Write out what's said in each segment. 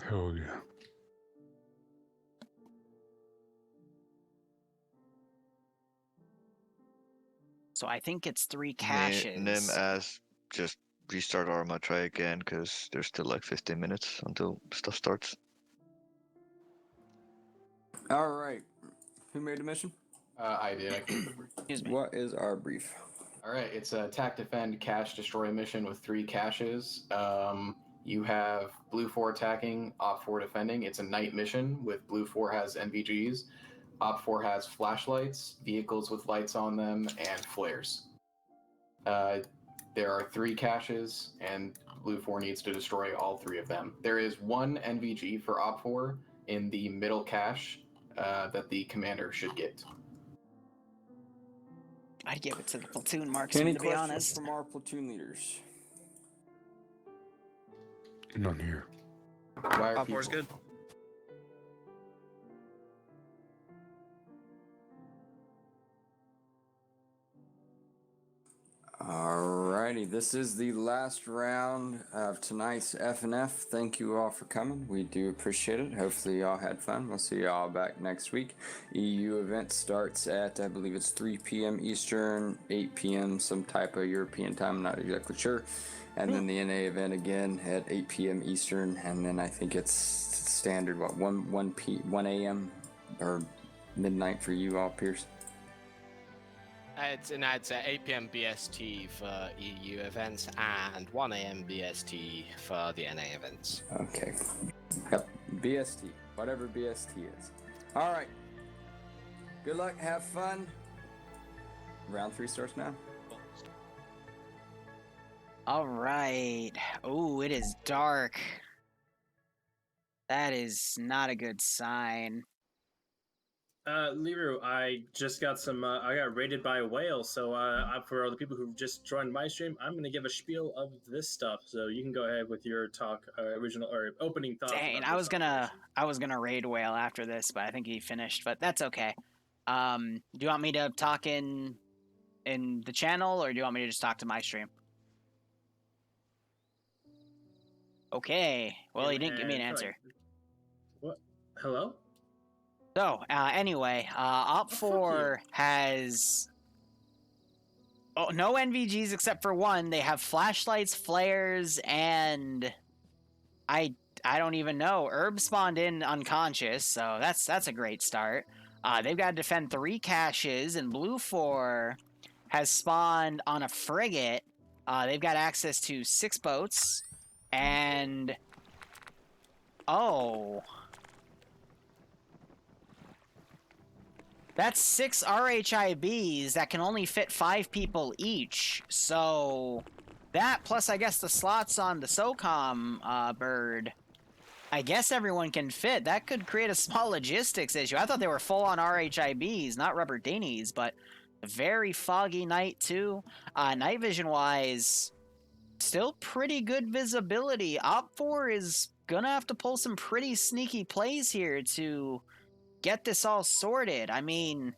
Hell yeah. So I think it's 3 caches. Nim asks, just restart Arma, try again, because there's still like 15 minutes until stuff starts. All right. Who made the mission? I did. I can. Excuse me. What is our brief? All right, it's a attack, defend, cache, destroy mission with 3 caches. You have BLUFOR attacking, Op4 defending. It's a night mission with BLUFOR has NVGs. Op4 has flashlights, vehicles with lights on them, and flares. There are 3 caches, and BLUFOR needs to destroy all 3 of them. There is 1 NVG for Op4 in the middle cache that the commander should get. I'd give it to the platoon marksman, Any to be questions honest. from our platoon leaders? None here. Why are Op4's people- good. Alrighty, this is the last round of tonight's FNF. Thank you all for coming. We do appreciate it. Hopefully y'all had fun. We'll see y'all back next week. EU event starts at, I believe it's 3 p.m. Eastern, 8 p.m. some type of European time, I'm not exactly sure. And then the NA event again at 8 p.m. Eastern, and then I think it's standard, what, 1 a.m. or midnight for you all, Pierce? It's 8 p.m. BST for EU events and 1 a.m. BST for the NA events. Okay. Yep. BST. Whatever BST is. Alright. Good luck. Have fun. Round 3 starts now. All right. Oh, it is dark. That is not a good sign. Liru, I just got some. I got raided by a whale, so for all the people who've just joined my stream, I'm going to give a spiel of this stuff. So you can go ahead with your talk, original or opening thoughts. Dang, about I this was gonna raid whale after this, but I think he finished. But that's okay. Do you want me to talk in the channel, or do you want me to just talk to my stream? Okay. Well, he didn't give me an answer. What? Hello? So, anyway, Op4 has no NVGs except for one. They have flashlights, flares, and I don't even know. Herb spawned in unconscious, so that's a great start. They've got to defend 3 caches, and BLUFOR has spawned on a frigate. They've got access to 6 boats, and oh. That's 6 RHIBs that can only fit 5 people each. So that, plus I guess the slots on the SOCOM bird, I guess everyone can fit. That could create a small logistics issue. I thought they were full-on RHIBs, not rubber dinghies, but a very foggy night too. Night vision-wise, still pretty good visibility. Op4 is gonna have to pull some pretty sneaky plays here to get this all sorted. I mean,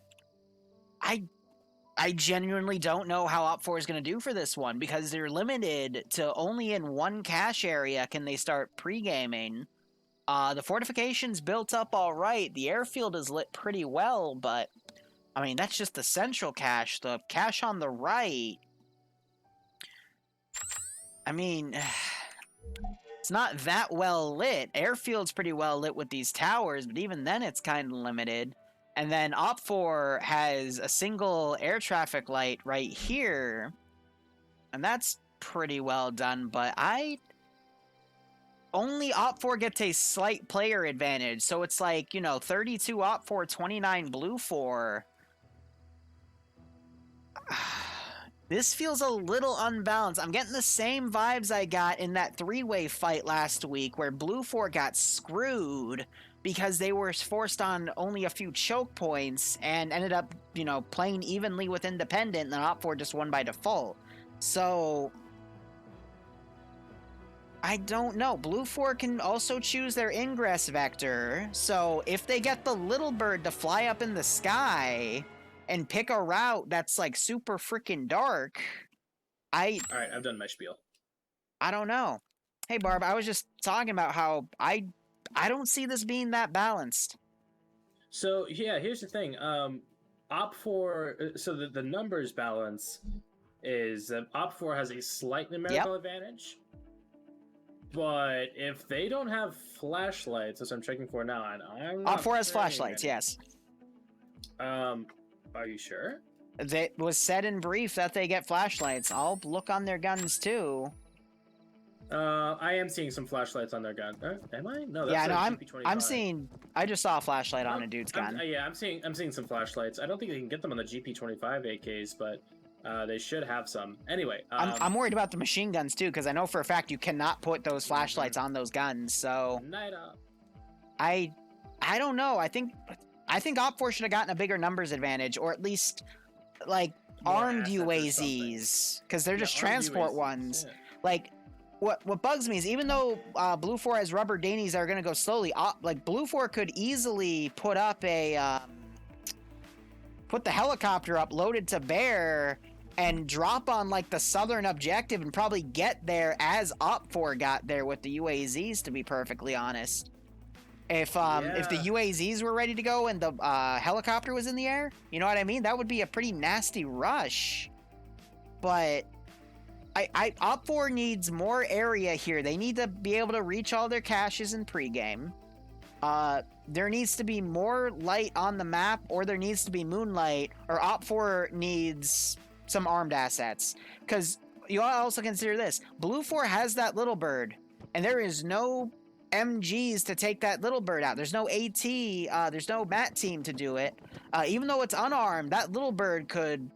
I genuinely don't know how Op4 is going to do for this one, because they're limited to only in 1 cache area can they start pre-gaming. The fortification's built up all right. The airfield is lit pretty well, but I mean, that's just the central cache. The cache on the right, I mean, it's not that well lit. Airfield's pretty well lit with these towers, but even then it's kind of limited. And then Op4 has a single air traffic light right here, and that's pretty well done, but only Op4 gets a slight player advantage, so it's like, you know, 32 Op4, 29 BLUFOR. This feels a little unbalanced. I'm getting the same vibes I got in that 3-way fight last week where BLUFOR got screwed because they were forced on only a few choke points and ended up, you know, playing evenly with Independent, and then Op4 just won by default. So I don't know. BLUFOR can also choose their ingress vector, so if they get the little bird to fly up in the sky and pick a route that's like super freaking dark, Alright, I've done my spiel. I don't know. Hey Barb, I was just talking about how I I don't see this being that balanced. So yeah, here's the thing. Op4. So the numbers balance is Op4 has a slight numerical advantage. But if they don't have flashlights, as I'm checking for now, and I'm not Op4 has saying flashlights, yes. Are you sure? It was said in brief that they get flashlights. I'll look on their guns too. I am seeing some flashlights on their gun. Am I? No, that's Yeah, no, GP25. I'm seeing. I just saw a flashlight on a dude's gun. I'm seeing some flashlights. I don't think they can get them on the GP25 AKs, but they should have some. Anyway, I'm worried about the machine guns too, because I know for a fact you cannot put those flashlights on those guns. So night up. I don't know. I think Op4 should have gotten a bigger numbers advantage, or at least like armed assets or UAZs, because they're just armed transport UAZs, ones. yeah. Like what bugs me is even though BLUFOR has rubber Danies that are going to go slowly, like BLUFOR could easily put up a put the helicopter up loaded to bear and drop on like the southern objective and probably get there as Op4 got there with the UAZs, to be perfectly honest. If the UAZs were ready to go and the helicopter was in the air, you know what I mean? That would be a pretty nasty rush. But Op4 needs more area here. They need to be able to reach all their caches in pregame. There needs to be more light on the map, or there needs to be moonlight, or Op4 needs some armed assets. Because you also consider this. BLUFOR has that little bird, and there is no MGs to take that little bird out. There's no AT, there's no MAT team to do it. Even though it's unarmed, that little bird could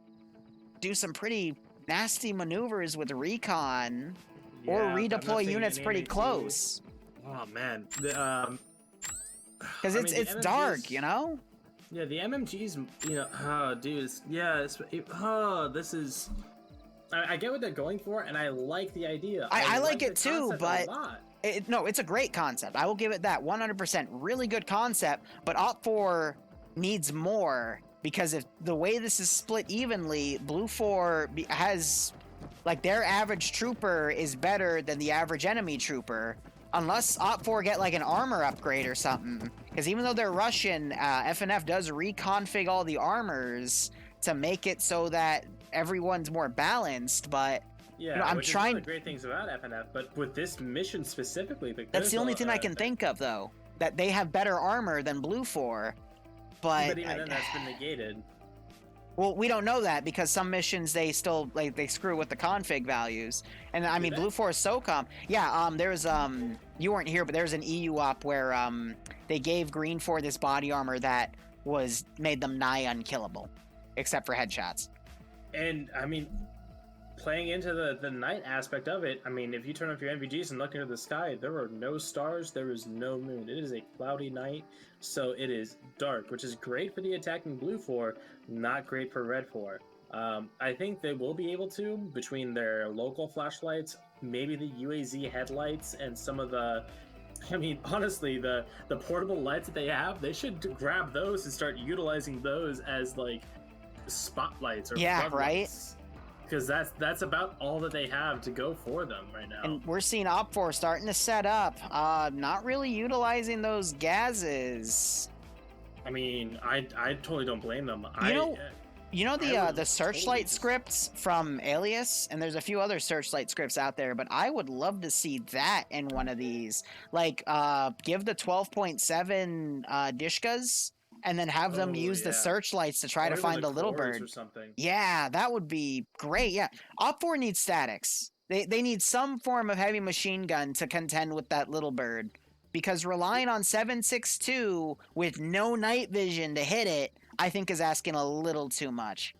do some pretty nasty maneuvers with recon, or redeploy units pretty close. Oh man, because it's dark, you know. Yeah, the MMGs, you know, oh, dude, this is. I get what they're going for, and I like the idea. I like it too, but it's a great concept. I will give it that 100%. Really good concept, but Op4 needs more, because if the way this is split evenly, BLUFOR has, like, their average trooper is better than the average enemy trooper, unless Op4 get like an armor upgrade or something. Because even though they're Russian, FNF does reconfig all the armors to make it so that everyone's more balanced, but yeah, you know, I'm which trying. Is one of the great things about FNF, but with this mission specifically, That's the only thing I can think of, though, that they have better armor than BLUFOR. But even then, that's been negated. Well, we don't know that, because some missions they still they screw with the config values. And I mean, BLUFOR is SOCOM. Yeah, there's you weren't here, but there's an EU op where they gave GREENFOR this body armor that made them nigh unkillable, except for headshots. And I mean, playing into the night aspect of it, I mean, if you turn off your NVGs and look into the sky, there are no stars, there is no moon. It is a cloudy night, so it is dark, which is great for the attacking BLUFOR, not great for RED4. I think they will be able to, between their local flashlights, maybe the UAZ headlights, and some of the, I mean, honestly, the portable lights that they have, they should grab those and start utilizing those as, like, spotlights or floodlights. Because that's about all that they have to go for them right now. And we're seeing Op4 starting to set up, not really utilizing those gases. I mean, I totally don't blame them. You know the searchlight scripts from Alias, and there's a few other searchlight scripts out there, but I would love to see that in one of these. Like, give the 12.7 Dishkas, and then have them use the searchlights to try to find the little bird. Or something. Yeah, that would be great. Yeah, Op4 needs statics. They need some form of heavy machine gun to contend with that little bird, because relying on 7.62 with no night vision to hit it, I think is asking a little too much.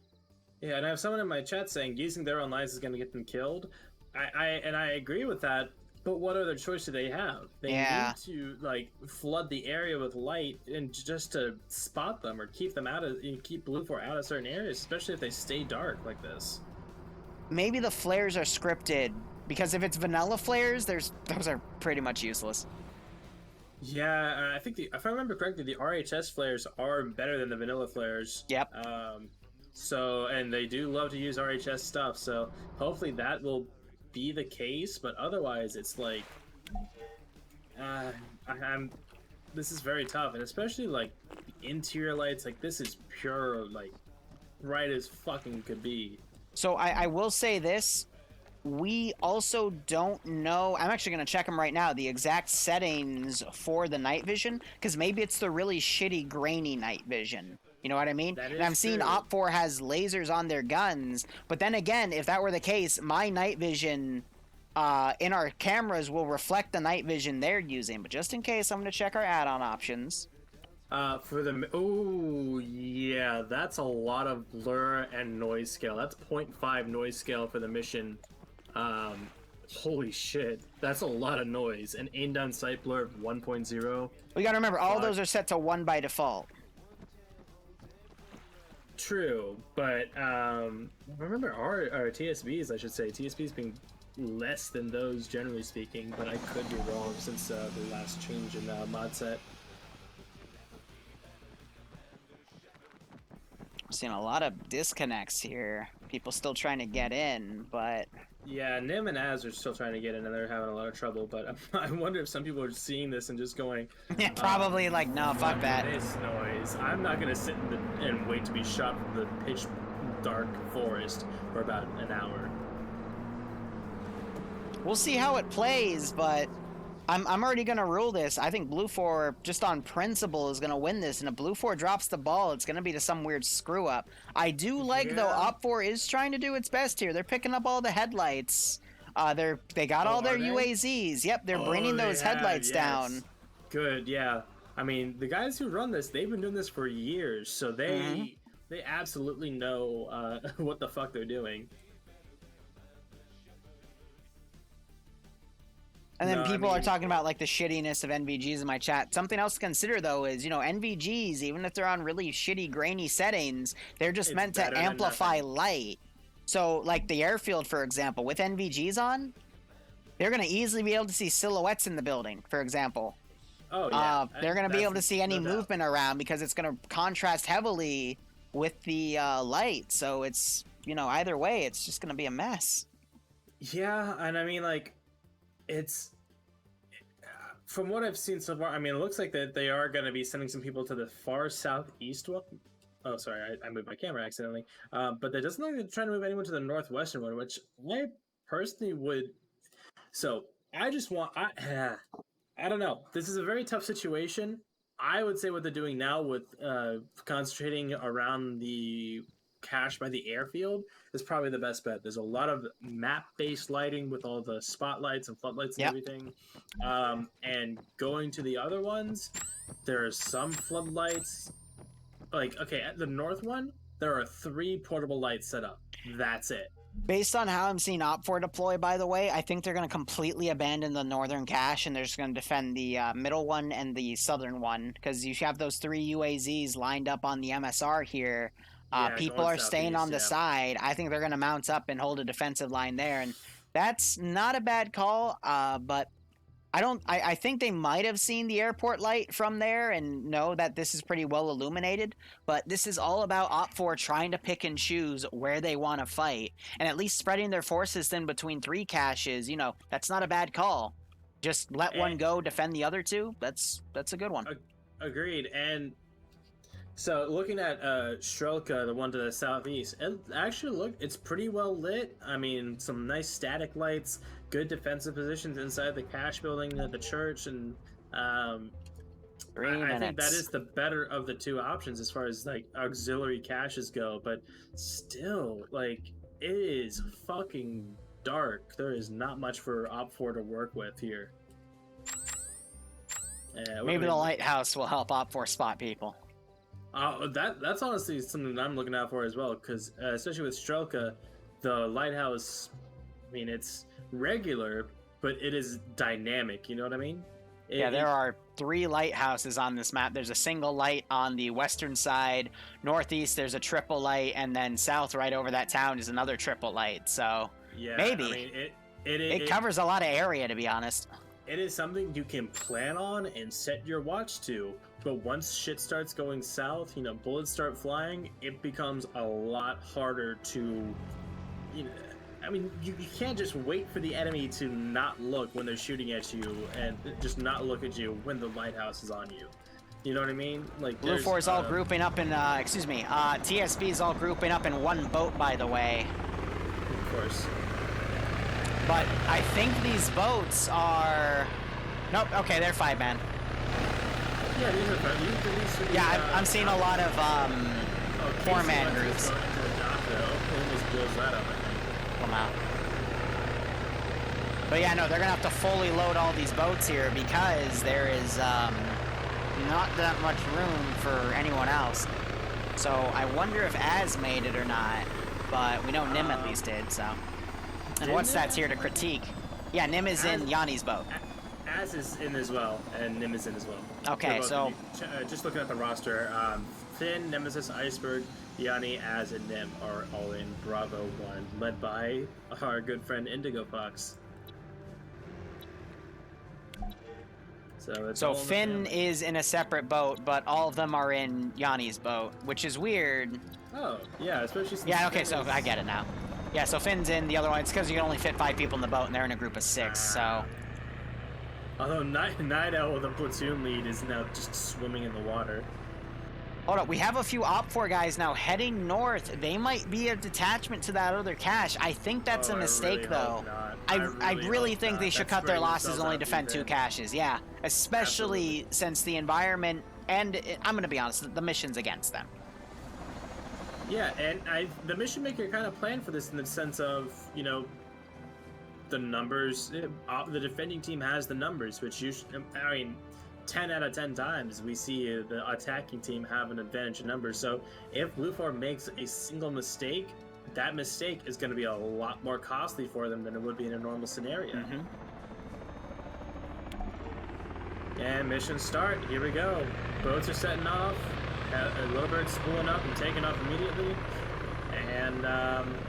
Yeah, and I have someone in my chat saying using their own lights is going to get them killed. I agree with that. But what other choice do they have? They need to, like, flood the area with light, and just to spot them or keep them keep BLUFOR out of certain areas, especially if they stay dark like this. Maybe the flares are scripted, because if it's vanilla flares, those are pretty much useless. Yeah, I think if I remember correctly, the RHS flares are better than the vanilla flares. Yep. So, and they do love to use RHS stuff, so hopefully that will be the case, but otherwise it's like I'm this is very tough, and especially like the interior lights. Like this is pure, like bright as fucking could be. So I will say this. We also don't know. I'm actually going to check them right now. The exact settings for the night vision, because maybe it's the really shitty, grainy night vision. You know what I mean? That And is I'm seeing true. Op4 has lasers on their guns, but then again, if that were the case, my night vision in our cameras will reflect the night vision they're using. But just in case, I'm going to check our add-on options. For the oh yeah, that's a lot of blur and noise scale. That's 0.5 noise scale for the mission. Holy shit, that's a lot of noise. And aim down sight blur of 1.0. We got to remember, all Fuck. those are set to 1 by default. True, but remember our TSVs, I should say, TSVs being less than those generally speaking, but I could be wrong since the last change in mod set. Seeing a lot of disconnects here. People still trying to get in, but Yeah, Nim and Az are still trying to get in and they're having a lot of trouble, but I wonder if some people are seeing this and just going, yeah, probably like, no, fuck that. This noise. I'm not gonna sit and wait to be shot from the pitch dark forest for about an hour. We'll see how it plays, but I'm already gonna rule this. I think BLUFOR, just on principle, is gonna win this, and if BLUFOR drops the ball, it's gonna be to some weird screw up. I do like though Op4 is trying to do its best here. They're picking up all the headlights. They got all their are they? UAZs. Yep, they're bringing those headlights down. Good, yeah. I mean, the guys who run this, they've been doing this for years, so they absolutely know what the fuck they're doing. And then No, I people are mean- talking about like the shittiness of NVGs in my chat. Something else to consider though is, NVGs, even if they're on really shitty grainy settings, they're just It's meant to better than amplify nothing. light. So like the airfield, for example, with NVGs on, they're going to easily be able to see silhouettes in the building, for example. Oh yeah, They're going to be able to that's see any no doubt. movement around because it's going to contrast heavily with the light. So it's, either way, it's just going to be a mess. Yeah, and I mean, like, it's from what I've seen so far. I mean, it looks like that they are going to be sending some people to the far southeast one. Oh, sorry, I moved my camera accidentally. But that doesn't look like they're trying to move anyone to the northwestern one, which I personally would. So I just want. I don't know. This is a very tough situation. I would say what they're doing now with concentrating around the cache by the airfield is probably the best bet. There's a lot of map-based lighting with all the spotlights and floodlights and everything. And going to the other ones, there are some floodlights. Like, okay, at the north one, there are 3 portable lights set up. That's it. Based on how I'm seeing Op4 deploy, by the way, I think they're going to completely abandon the northern cache and they're just going to defend the middle one and the southern one because you have those 3 UAZs lined up on the MSR here. People going are staying on the southeast, side. I think they're going to mount up and hold a defensive line there, and that's not a bad call. But I think they might have seen the airport light from there and know that this is pretty well illuminated. But this is all about Op4 trying to pick and choose where they want to fight, and at least spreading their forces then between 3 caches. That's not a bad call. Just let one go, defend the other 2. That's a good one. Agreed. And so looking at Strelka, the one to the southeast, it actually it's pretty well lit. I mean, some nice static lights, good defensive positions inside the cache building at the church, and I think that is the better of the 2 options as far as like auxiliary caches go. But still, like, it is fucking dark. There is not much for Op4 to work with here. Maybe the Lighthouse will help Op4 spot people. That's honestly something that I'm looking out for as well, because especially with Strelka, the Lighthouse, I mean, it's regular, but it is dynamic, you know what I mean? There are 3 lighthouses on this map. There's a single light on the western side, northeast there's a triple light, and then south right over that town is another triple light, so maybe. I mean, it covers a lot of area, to be honest. It is something you can plan on and set your watch to, but once shit starts going south, bullets start flying, it becomes a lot harder to, I mean, you can't just wait for the enemy to not look when they're shooting at you and just not look at you when the lighthouse is on you. You know what I mean? Like BLUFOR is all grouping up in, excuse me, TSB is all grouping up in one boat, by the way. Of course. But I think these boats are... Nope, okay, they're 5-man. Yeah, these are fun. These should be, Yeah, I'm seeing a lot of 4-man groups. Almost blows that up, I think. Come out. But yeah, no, they're gonna have to fully load all these boats here because there is not that much room for anyone else. So I wonder if Az made it or not, but we know Nim at least did, so. And what's that's here to critique? Yeah, Nim is in Yanni's boat. Az is in as well, and Nim is in as well. Okay, so just looking at the roster, Finn, Nemesis, Iceberg, Yanni, Az, and Nim are all in Bravo 1, led by our good friend Indigo Fox. So Finn is in a separate boat, but all of them are in Yanni's boat, which is weird. Oh, yeah, especially since... Yeah, okay, so I get it now. Yeah, so Finn's in the other one. It's because you can only fit 5 people in the boat, and they're in a group of 6, so... Although Night Owl, the platoon lead, is now just swimming in the water. Hold up, we have a few Op4 guys now heading north. They might be a detachment to that other cache. I think that's a mistake, though. I really think they should cut their losses and only defend 2 caches. Yeah, especially since the environment, and I'm going to be honest, the mission's against them. Yeah, and the mission maker kind of planned for this in the sense of, you know, the numbers. The defending team has the numbers, which usually, I mean, 10 out of 10 times we see the attacking team have an advantage in numbers. So if BLUFOR makes a single mistake, that mistake is going to be a lot more costly for them than it would be in a normal scenario. And mission start. Here we go. Boats are setting off. Little Bird's spooling up and taking off immediately. And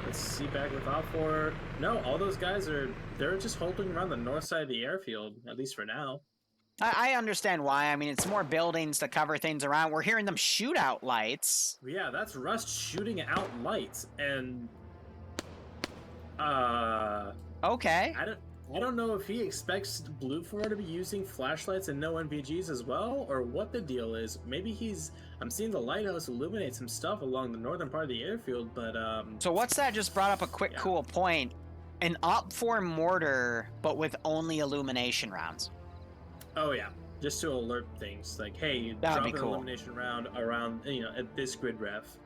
let's see back with Op4. No, all those guys they're just holding around the north side of the airfield, at least for now. I understand why. I mean, it's more buildings to cover things around. We're hearing them shoot out lights. Yeah, that's Rust shooting out lights, and okay. I don't know if he expects BLUFOR to be using flashlights and no NVGs as well, or what the deal is. Maybe I'm seeing the Lighthouse illuminate some stuff along the northern part of the airfield, but So what's that just brought up a quick cool point. An Op4 mortar, but with only illumination rounds. Oh yeah, just to alert things like, hey, that would drop be an cool. illumination round around, you know, at this grid ref.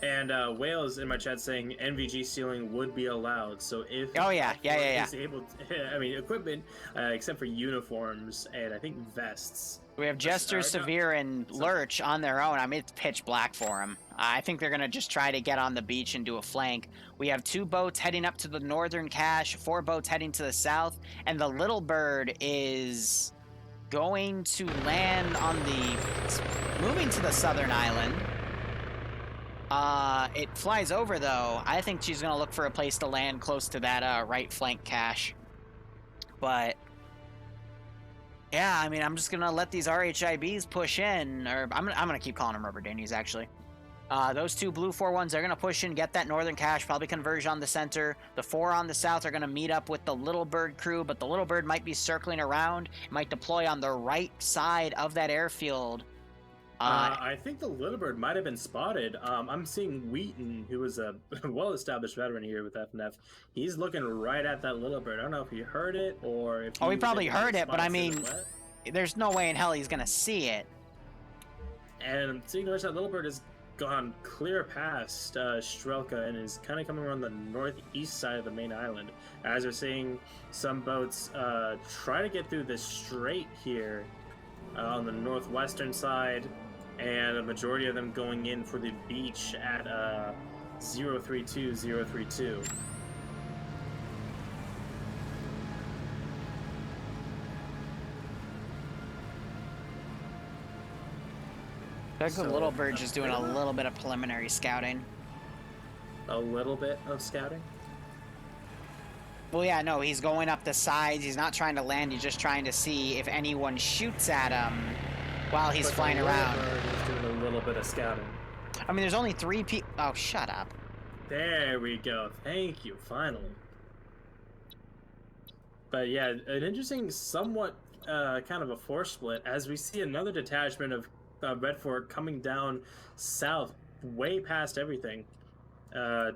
And Whales in my chat saying NVG stealing would be allowed. So if is able to, I mean, equipment except for uniforms and I think vests. We have Jester, Severe, and Lurch on their own. I mean, it's pitch black for them. I think they're going to just try to get on the beach and do a flank. We have 2 boats heading up to the northern cache, 4 boats heading to the south, and the Little Bird is going to land on moving to the southern island. It flies over, though. I think she's going to look for a place to land close to that right flank cache. But... yeah, I mean, I'm just gonna let these RHIBs push in, or I'm gonna keep calling them rubber dandies, actually. Those 2 BLUFOR ones, they're gonna push in, get that northern cache, probably converge on the center. The 4 on the south are gonna meet up with the Little Bird crew, but the Little Bird might be circling around, might deploy on the right side of that airfield. I think the Little Bird might have been spotted. I'm seeing Wheaton, who is a well-established veteran here with FNF. He's looking right at that Little Bird. I don't know if he heard it or if he probably heard it, but I mean, there's no way in hell he's gonna see it. And I'm seeing that Little Bird has gone clear past Strelka and is kind of coming around the northeast side of the main island. As we're seeing some boats try to get through this strait here on the northwestern side, and a majority of them going in for the beach at 032032. I think the Little Bird just doing a little bit of preliminary scouting. A little bit of scouting? Well, yeah, no, he's going up the sides. He's not trying to land. He's just trying to see if anyone shoots at him while he's flying around. He's doing a little bit of scouting. I mean, there's only 3 people. Oh, shut up. There we go. Thank you. Finally. But yeah, an interesting, somewhat kind of a force split as we see another detachment of Red Fort coming down south, way past everything,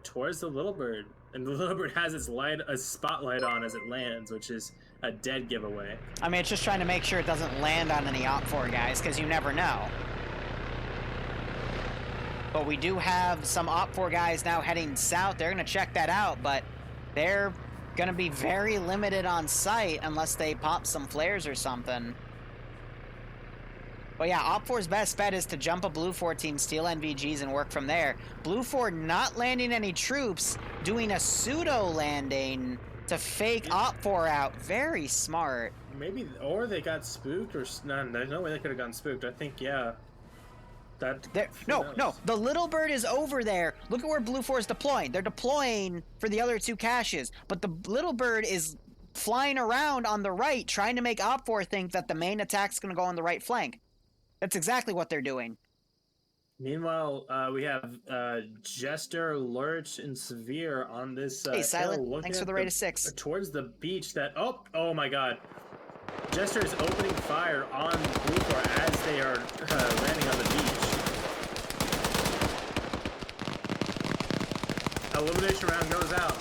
towards the Little Bird. And the Little Bird has its a spotlight on as it lands, which is a dead giveaway. I mean, it's just trying to make sure it doesn't land on any Op4 guys, because you never know. But we do have some Op4 guys now heading south. They're going to check that out, but they're going to be very limited on sight unless they pop some flares or something. But yeah, Op4's best bet is to jump a BLUFOR team, steal NVGs, and work from there. BLUFOR not landing any troops, doing a pseudo landing to fake Op4 out. Very smart. Maybe, or they got spooked, or none. There's no way they could have gotten spooked. I think, yeah. No. The Little Bird is over there. Look at where BLUFOR is deploying. They're deploying for the other two caches, but the Little Bird is flying around on the right, trying to make Op4 think that the main attack's going to go on the right flank. That's exactly what they're doing. Meanwhile, we have Jester, Lurch, and Severe on this hey, Silent, hill thanks for the rate of 6. Towards the beach that... Oh my god. Jester is opening fire on BLUFOR as they are landing on the beach. Elimination round goes out.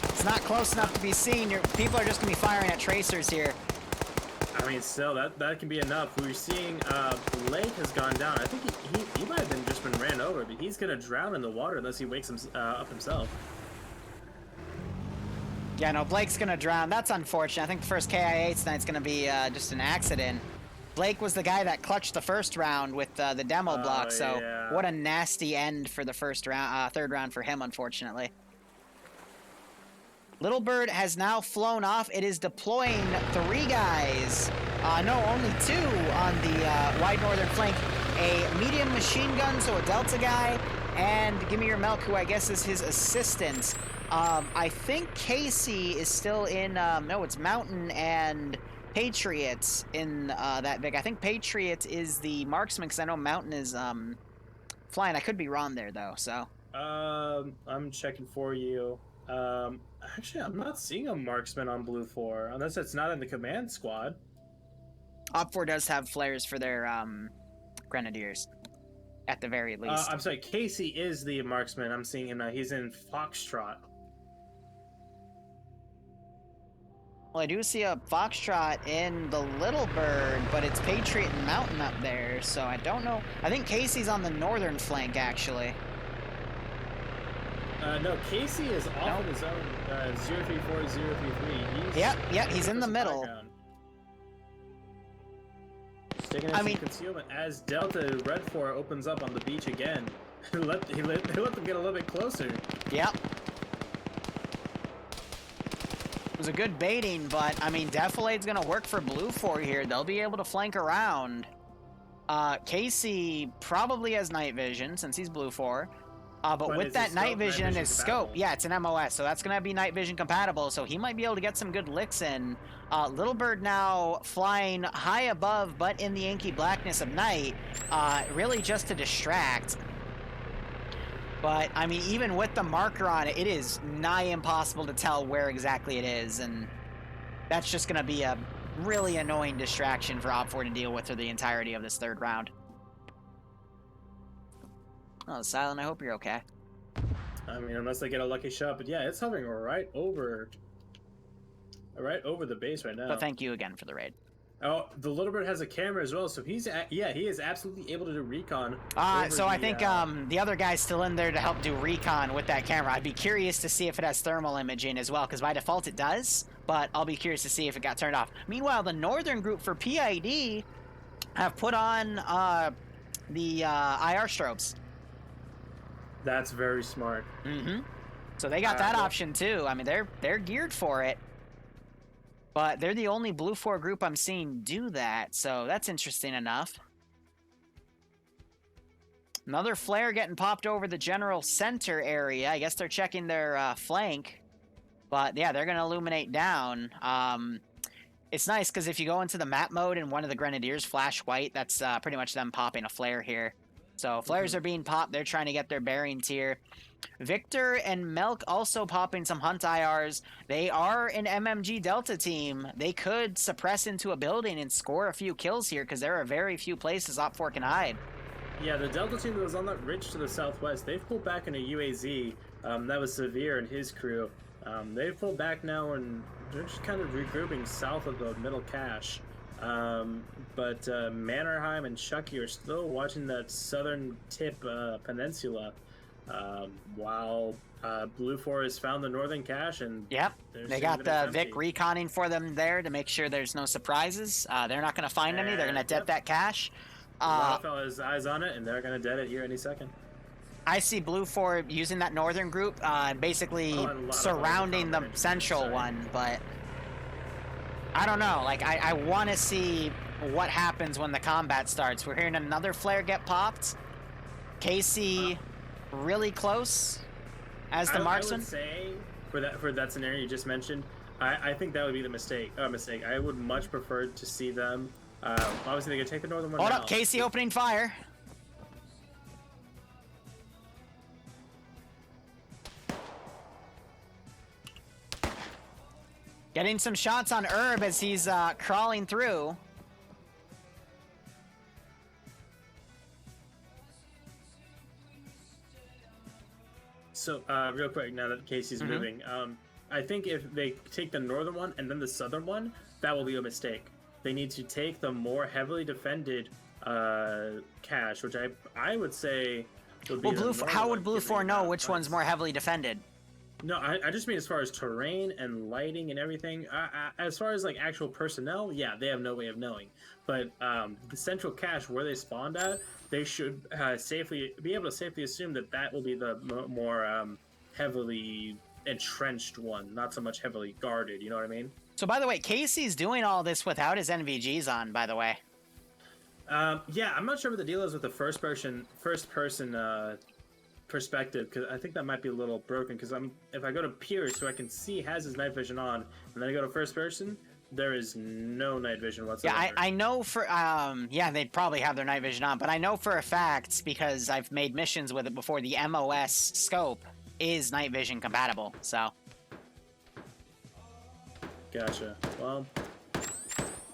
It's not close enough to be seen. People are just going to be firing at tracers here. I mean, still, that can be enough. We're seeing Blake has gone down. I think he might have just been ran over, but he's going to drown in the water unless he wakes up himself. Yeah, no, Blake's going to drown. That's unfortunate. I think the first KIA tonight's going to be just an accident. Blake was the guy that clutched the first round with the demo block, so yeah. What a nasty end for the first round, third round for him, unfortunately. Little Bird has now flown off. It is deploying 3 guys. No, only 2 on the wide northern flank. A medium machine gun, so a Delta guy, and Give Me Your Milk, who I guess is his assistant. I think Casey is still in, no, it's Mountain and Patriot in that big. I think Patriot is the marksman, because I know Mountain is flying. I could be wrong there, though, so. I'm checking for you. Actually, I'm not seeing a marksman on BLUFOR, unless it's not in the command squad. Op4 does have flares for their grenadiers, at the very least. I'm sorry, Casey is the marksman. I'm seeing him now. He's in Foxtrot. Well, I do see a Foxtrot in the Little Bird, but it's Patriot and Mountain up there, so I don't know. I think Casey's on the northern flank, actually. No, Casey is off of his own 034033. Yep, he's in the middle. Taking in some concealment as Delta Red 4 opens up on the beach again. He let them get a little bit closer. Yep. It was a good baiting, but I mean, Defilade's gonna work for BLUFOR here. They'll be able to flank around. Casey probably has night vision since he's BLUFOR. But with that night vision and his scope, yeah, it's an MOS, so that's going to be night vision compatible, so he might be able to get some good licks in. Little Bird now flying high above, but in the inky blackness of night, really just to distract. But, I mean, even with the marker on it, it is nigh impossible to tell where exactly it is, and that's just going to be a really annoying distraction for Op4 to deal with for the entirety of this third round. Oh, Silent, I hope you're okay. I mean, unless they get a lucky shot, but yeah, it's hovering right over the base right now. But thank you again for the raid. Oh, the Little Bird has a camera as well, so he is absolutely able to do recon. So I think the other guy's still in there to help do recon with that camera. I'd be curious to see if it has thermal imaging as well, because by default it does, but I'll be curious to see if it got turned off. Meanwhile, the northern group for PID have put on the IR strobes. That's very smart. Mm-hmm. So they got that option too. I mean, they're geared for it. But they're the only BLUFOR group I'm seeing do that, so that's interesting enough. Another flare getting popped over the general center area. I guess they're checking their flank. But yeah, they're going to illuminate down. It's nice because if you go into the map mode and one of the grenadiers flash white, that's pretty much them popping a flare here. So flares are being popped. They're trying to get their bearings here. Victor and Melk also popping some hunt IRs. They are an MMG Delta team. They could suppress into a building and score a few kills here because there are very few places Op4 can hide. Yeah, the Delta team that was on that ridge to the southwest, they've pulled back in a UAZ. That was Severe and his crew. They've pulled back now and they're just kind of regrouping south of the middle cache. But Mannerheim and Chucky are still watching that southern tip peninsula. While BLUFOR has found the northern cache, and yep, they got the Vic reconning for them there to make sure there's no surprises. They're not going to find any. They're going to dead that cache. Lcpl has eyes on it, and they're going to dead it here any second. I see BLUFOR using that northern group, basically surrounding the central one, but I don't know. Like, I want to see what happens when the combat starts. We're hearing another flare get popped. Casey really close as the marksman. I would say for that scenario you just mentioned, I think that would be the mistake. I would much prefer to see them. Obviously, they can take the northern one. Hold up, Casey opening fire. Getting some shots on Herb as he's crawling through. So, real quick, now that Casey's moving, I think if they take the northern one and then the southern one, that will be a mistake. They need to take the more heavily defended cache, which I would say would be. Well, how would BLUFOR know which one's more heavily defended? No, I just mean as far as terrain and lighting and everything. As far as like actual personnel, yeah, they have no way of knowing. But the central cache where they spawned at, they should be able to safely assume that that will be the more heavily entrenched one, not so much heavily guarded. You know what I mean? So, by the way, Casey's doing all this without his NVGs on. By the way. Yeah, I'm not sure what the deal is with the first person perspective, because I think that might be a little broken. Because if I go to Pierce, who I can see has his night vision on, and then I go to first person, there is no night vision whatsoever. Yeah, I know for yeah, they'd probably have their night vision on, but I know for a fact because I've made missions with it before. The MOS scope is night vision compatible, so. Gotcha. Well,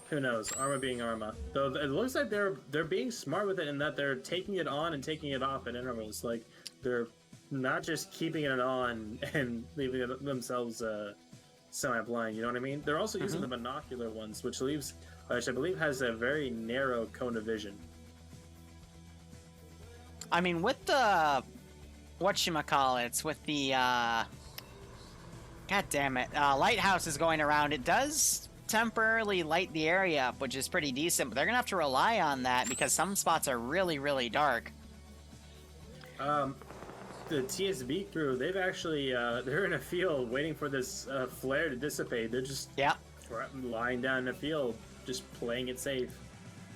who knows? Arma being Arma. Though it looks like they're being smart with it in that they're taking it on and taking it off at intervals. Like they're not just keeping it on and leaving themselves semi-blind. You know what I mean? They're also using the binocular ones, which I believe has a very narrow cone of vision. I mean, with the whatchamacallits, with the God damn it, Lighthouse is going around. It does temporarily light the area up, which is pretty decent, but they're gonna have to rely on that because some spots are really, really dark. The TSB crew, they've actually they're in a field waiting for this flare to dissipate. They're just lying down in a field, just playing it safe.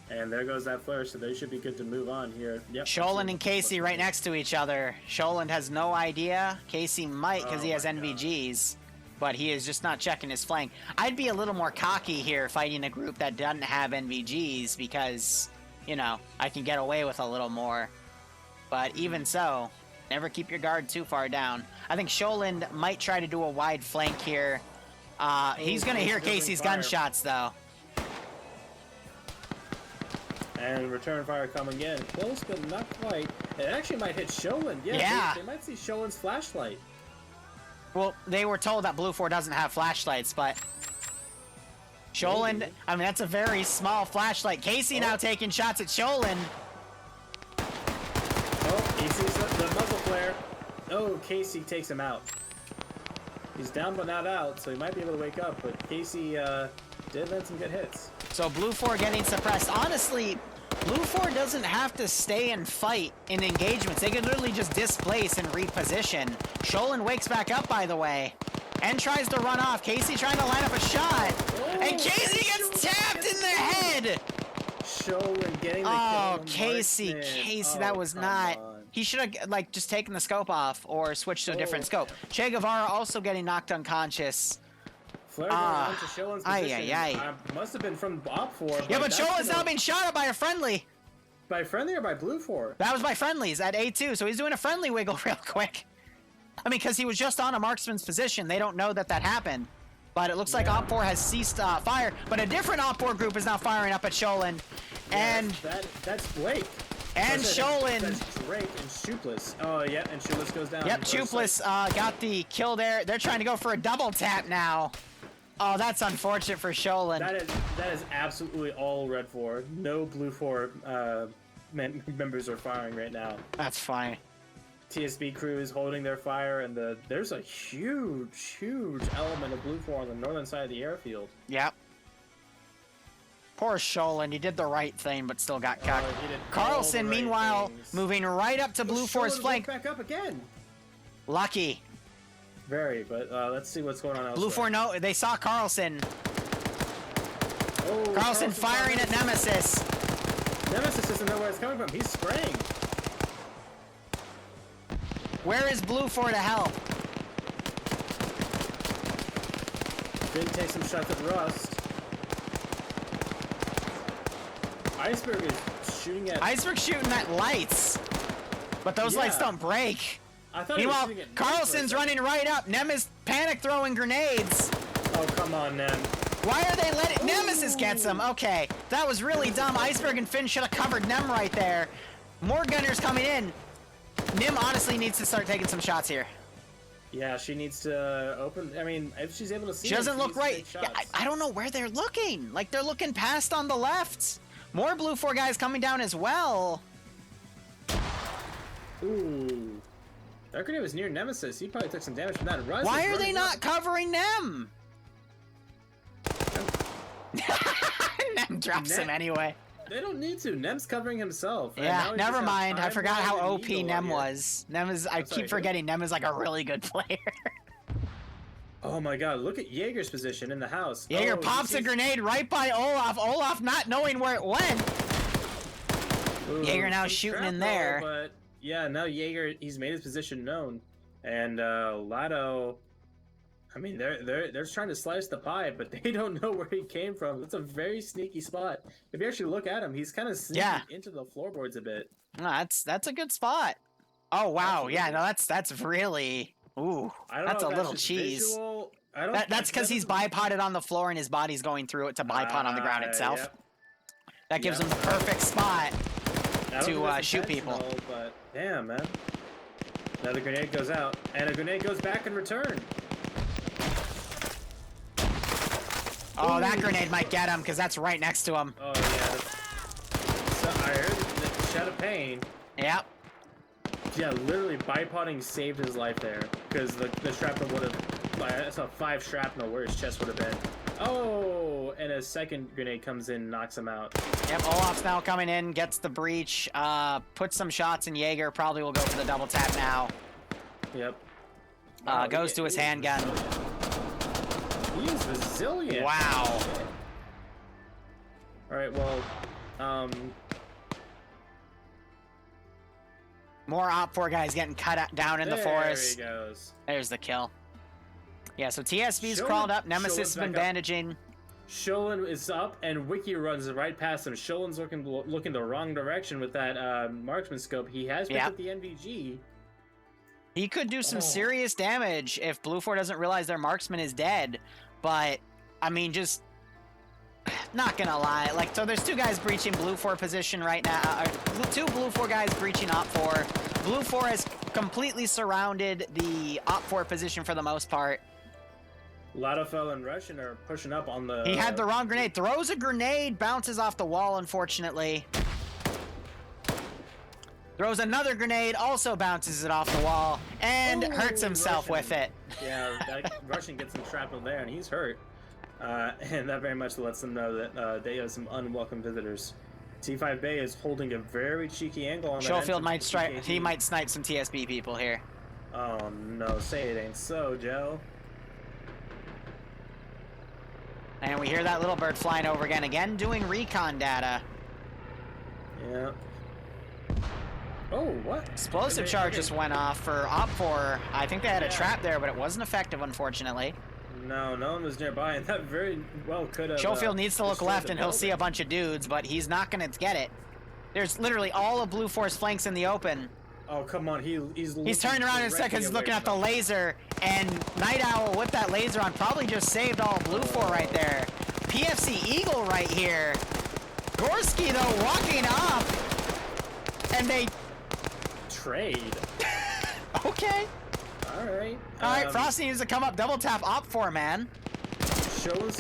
And there goes that flare, so they should be good to move on here. Yep. Sholand and Casey right next to each other. Sholand has no idea. Casey might because he has NVGs, but he is just not checking his flank. I'd be a little more cocky here fighting a group that doesn't have NVGs because, you know, I can get away with a little more. But even so, never keep your guard too far down. I think Sholand might try to do a wide flank here. He's going to hear Casey's gunshots, though. And return fire coming in. Close, but not quite. It actually might hit Sholand. Yeah. They might see Sholand's flashlight. Well, they were told that BLUFOR doesn't have flashlights, but Sholand, I mean, that's a very small flashlight. Casey now taking shots at Sholand. Oh, he sees the muzzle flare. Oh, Casey takes him out. He's down but not out, so he might be able to wake up, but Casey did land some good hits. So BLUFOR getting suppressed. Honestly, BLUFOR doesn't have to stay and fight in engagements. They can literally just displace and reposition. Sholand wakes back up, by the way, and tries to run off. Casey trying to line up a shot. And Casey gets tapped in the head! Sholand getting the kill. Oh, Casey, that was not... He should have, like, just taken the scope off or switched to a different scope. Che Guevara also getting knocked unconscious. Flare going on to Sholand's position. Must have been from OpFor. Yeah, but Sholand's now being shot at by a friendly. by friendly or by BLUFOR? That was by friendlies at A2, so he's doing a friendly wiggle real quick. I mean, because he was just on a marksman's position. They don't know that that happened. But it looks like Op4 has ceased fire. But a different Op4 group is now firing up at Sholin. And that's Blake. And Sholin. That's Drake and Shooples. Oh, yeah, and Shooples goes down. Yep, Shooples got the kill there. They're trying to go for a double tap now. Oh, that's unfortunate for Sholin. That is absolutely all Red 4. No BLUFOR members are firing right now. That's fine. TSB crew is holding their fire, and there's a huge element of BLUFOR on the northern side of the airfield. Yep. Poor Sholin, he did the right thing, but still got cucked. Carlson, meanwhile, moving right up to BLUFOR's flank. Back up again. Lucky. Very, but let's see what's going on elsewhere. BLUFOR, no, they saw Carlson. Oh, Carlson firing at Nemesis. Nemesis doesn't know where it's coming from. He's spraying. Where is BLUFOR to help? Didn't take some shots at Rust. Iceberg is shooting at... Iceberg's shooting at lights. But those lights don't break. I thought Meanwhile, he was shooting at Carlson's running right up. Nemesis panic throwing grenades. Oh, come on, Nem. Why are they letting... Nemesis gets him. Okay, that was really dumb. Iceberg and Finn should have covered Nem right there. More gunners coming in. Nim honestly needs to start taking some shots here. Yeah, she needs to open... I mean, if she's able to see... She doesn't look right. Yeah, I don't know where they're looking. Like, they're looking past on the left. More BLUFOR guys coming down as well. Ooh. That grenade was near Nemesis. He probably took some damage from that. Rust Why are they not covering Nem? Nem drops him anyway. They don't need to. Nem's covering himself. Yeah, never mind. I forgot how OP Nem was. Nem is. I keep forgetting Nem is like a really good player. Oh my god, look at Jaeger's position in the house. Jaeger pops a grenade right by Olaf. Olaf not knowing where it went. Ooh, Jaeger now shooting in there. But yeah, now Jaeger, he's made his position known. And Lado, I mean, they're trying to slice the pie, but they don't know where he came from. It's a very sneaky spot. If you actually look at him, he's kind of sneaking into the floorboards a bit. No, that's a good spot. Oh wow, yeah, no, that's really. Ooh, that's a little cheese. That's because he's bipoded on the floor and his body's going through it to bipod on the ground itself. Yep. That gives him the perfect spot to shoot people. But damn, man. Another grenade goes out, and a grenade goes back in return. Oh, that grenade might get him because that's right next to him. Oh yeah. So I heard the shed of pain. Yep. Yeah, literally bipodding saved his life there because the shrapnel would have. I saw 5 shrapnel where his chest would have been. Oh, and a second grenade comes in, knocks him out. Yep, Olaf's now coming in, gets the breach, puts some shots in Jaeger. Probably will go for the double tap now. Yep. Goes to his handgun. He is resilient. Wow. All right, well, more Op4 guys getting cut down in the forest. There he goes. There's the kill. Yeah, so TSB's crawled up. Nemesis has been bandaging. Sholin is up, and Wiki runs right past him. Sholin's looking the wrong direction with that marksman scope. He has picked up the NVG. He could do some serious damage if BLUFOR doesn't realize their marksman is dead. But, I mean, just... Not gonna lie. Like, so there's 2 guys breaching BLUFOR position right now. 2 BLUFOR guys breaching Op4. BLUFOR has completely surrounded the Op4 position for the most part. Ladofel and Russian are pushing up on the... He had the wrong grenade. Throws a grenade, bounces off the wall, unfortunately. Throws another grenade, also bounces it off the wall, and hurts himself with it. Yeah, Russian gets some shrapnel there, and he's hurt. And that very much lets them know that they have some unwelcome visitors. T5 Bay is holding a very cheeky angle on that. Schofield might strike. He might snipe some TSB people here. Oh no, say it ain't so, Joe. And we hear that little bird flying over again. Again, doing recon data. Yeah. Oh, what? Explosive charge just went off for Op4. I think they had a trap there, but it wasn't effective, unfortunately. No, no one was nearby, and that very well could have... Schofield needs to look left, and he'll see a bunch of dudes, but he's not going to get it. There's literally all of Blue Force flanks in the open. Oh, come on. He's turning around in a second. He's looking at the laser, and Night Owl with that laser on probably just saved all of Blue 4 right there. PFC Eagle right here. Gorski, though, walking up, and they... Trade. Okay. All right. All right, Frosty needs to come up. Double tap op 4, man.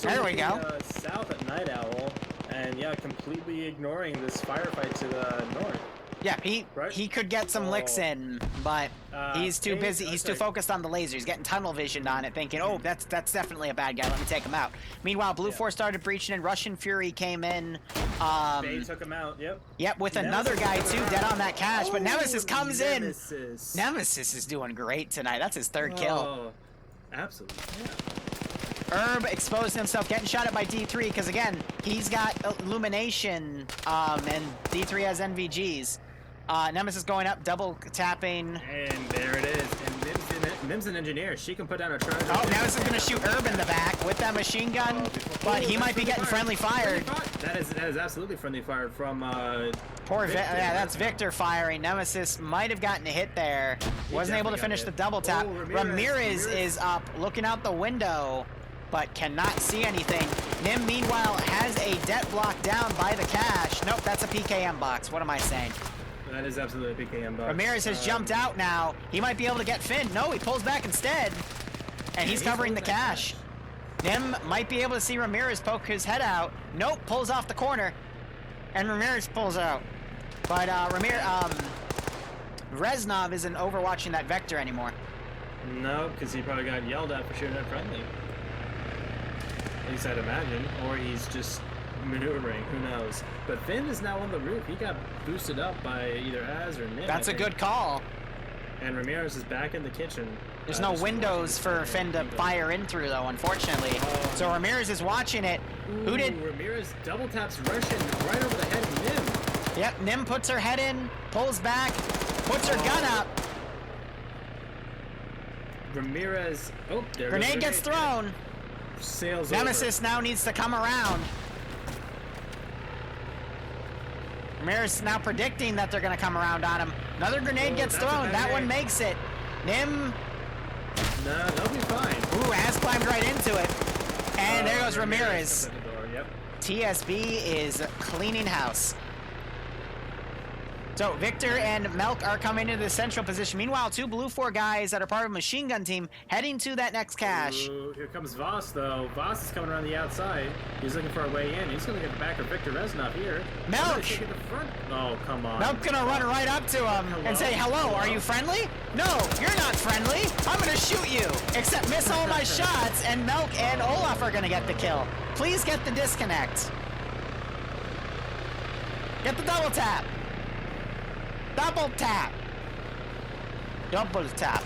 There we go. South at Night Owl, and yeah, completely ignoring this firefight to the north. Yeah, he could get some licks Oh. in, but he's too busy. He's too okay. focused on the laser. He's getting tunnel visioned on it, thinking, "Oh, that's definitely a bad guy. Let me take him out." Meanwhile, Blue 4 started breaching, and Russian Fury came in. They took him out. Yep. Yep, with another guy too, dead on that cache. But Nemesis comes in. Nemesis. Nemesis is doing great tonight. That's his third kill. Oh, absolutely. Yeah. Herb exposing himself, getting shot at by D3 because again, he's got illumination, and D3 has NVGs. Nemesis going up, double tapping. And there it is. And Mim's an engineer. She can put down a charge. Oh, Nemesis is gonna shoot Herb in the back with that machine gun, but he might be getting friendly fired. That is absolutely friendly fired from Poor Victor. yeah, that's Victor firing. Nemesis might have gotten a hit there. Wasn't able to definitely finish got the hit. double tap. Oh, Ramirez is up, looking out the window, but cannot see anything. Nim, meanwhile, has a det block down by the cache. Nope, that's a PKM box. What am I saying? That is absolutely a PKM box. Ramirez has jumped out now. He might be able to get Finn. No, he pulls back instead. And he's covering the holding that cache. Nim might be able to see Ramirez poke his head out. Nope, pulls off the corner. And Ramirez pulls out. But Reznov isn't overwatching that vector anymore. No, because he probably got yelled at for shooting at friendly. At least I'd imagine. Or he's just maneuvering, who knows. But Finn is now on the roof. He got boosted up by either Az or Nim. That's a good call. And Ramirez is back in the kitchen. There's no just windows watching for Finn to the- fire in through, though, unfortunately. Oh. So Ramirez is watching it. Who did? Ooh, Ramirez double taps Russian right over the head of Nim. Yep, Nim puts her head in, pulls back, puts her gun up. Ramirez. Oh, there goes Grenade gets thrown. Sails Nemesis now needs to come around. Ramirez is now predicting that they're going to come around on him. Another grenade Oh, gets that's a thrown. bad That hit. one makes it. Nim, No, they'll be fine. ooh, has climbed right into it. And there goes Ramirez. comes at the door, Yep. TSB is cleaning house. So Victor and Melk are coming into the central position. Meanwhile, two Blue 4 guys that are part of a machine gun team heading to that next cache. Ooh, here comes Voss, though. Voss is coming around the outside. He's looking for a way in. He's going to get the back of Victor Reznov here. Melk! Oh, he's taking the front. Oh, come on. Melk's gonna run right up to him and say, hello, are you friendly? No, you're not friendly. I'm gonna shoot you. Except miss all my shots, and Melk and Olaf are gonna get the kill. Please get the disconnect. Get the double tap. Double tap. Double tap.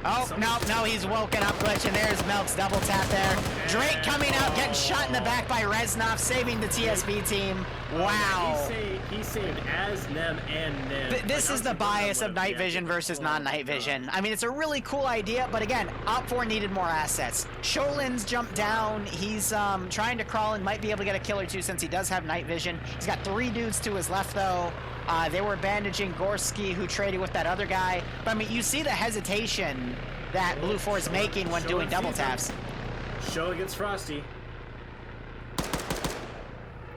Oh, no, he's woken up, glitch, and there's Melk's double tap there. Drake coming out, getting shot in the back by Reznov, saving the TSB team. Wow. He saved as Nem and Nim. This is the bias of night vision versus non-night vision. I mean, it's a really cool idea, but again, Op 4 needed more assets. Sholin's jumped down. He's trying to crawl and might be able to get a kill or two since he does have night vision. He's got 3 dudes to his left, though. They were bandaging Gorski, who traded with that other guy. But, I mean, you see the hesitation that Blue 4 is making when doing double taps. Show against Frosty.